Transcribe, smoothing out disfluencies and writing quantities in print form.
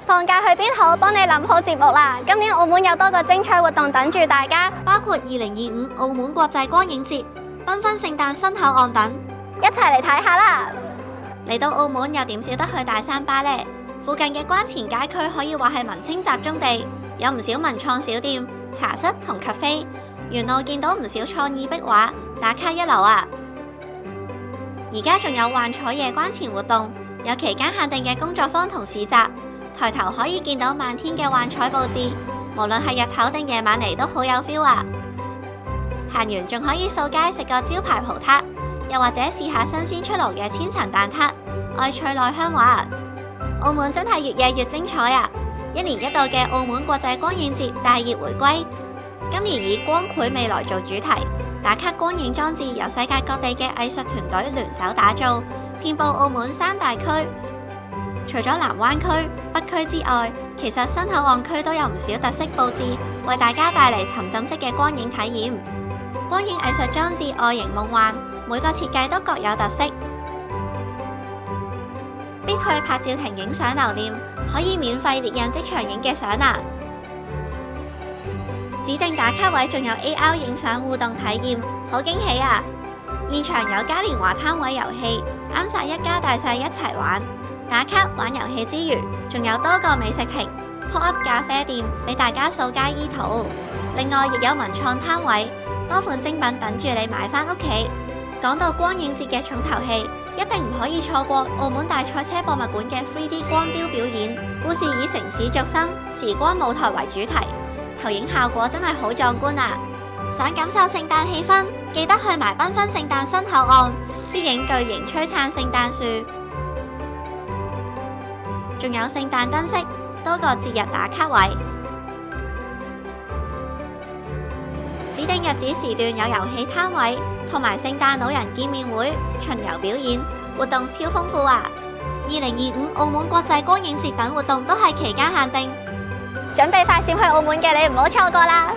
放假去邊好？幫你諗好節目啦！今年澳門有多個精彩活動等住大家，包括2025澳門國際光影節、繽紛聖誕新口岸等，一齊嚟睇下啦！嚟到澳門又點少得去大三巴呢？附近嘅關前街區可以話係文青集中地，有唔少文創小店、茶室同咖啡，沿路見到唔少創意壁畫，打卡一流啊！而家仲有幻彩夜關前活動，有期間限定嘅工作坊同市集。抬頭可以見到漫天嘅幻彩佈置，無論係日頭定夜晚嚟都好有 feel 啊！行完仲可以掃街食個招牌葡撻，又或者試下新鮮出爐嘅千層蛋撻，愛脆內香滑。澳門真係越夜越精彩啊！一年一度嘅澳門國際光影節大熱回歸，今年以光繪未來做主題，打卡光影裝置由世界各地嘅藝術團隊聯手打造，遍佈澳門3大區。除咗南灣區、北區之外，其實新口岸區都有唔少特色佈置，為大家帶嚟沉浸式嘅光影體驗。光影藝術裝置外形夢幻，每個設計都各有特色。必去拍照亭影相留念，可以免費列印即場影嘅相啊！指定打卡位仲有 AR 影相互動體驗，好驚喜啊！現場有嘉年華攤位遊戲，啱晒一家大細一齊玩。打卡玩遊戲之餘，仲有多個美食亭、pop-up 咖啡店俾大家掃街依圖。另外亦有文創攤位，多款精品等住你買返屋企。講到光影節嘅重頭戲，一定唔可以錯過澳門大賽車博物館嘅 3D 光雕表演。故事以城市軸心、時光舞台為主題，投影效果真係好壯觀啊！想感受聖誕氣氛，記得去埋繽紛聖誕新口岸，必影巨型璀璨聖誕樹。仲有聖誕燈飾，多個節日打卡位。指定日子時段有遊戲攤位，同埋聖誕老人見面會、巡遊表演，活動超豐富啊！2025澳門國際光影節等活動都係期間限定，準備快閃去澳門嘅你唔好錯過啦！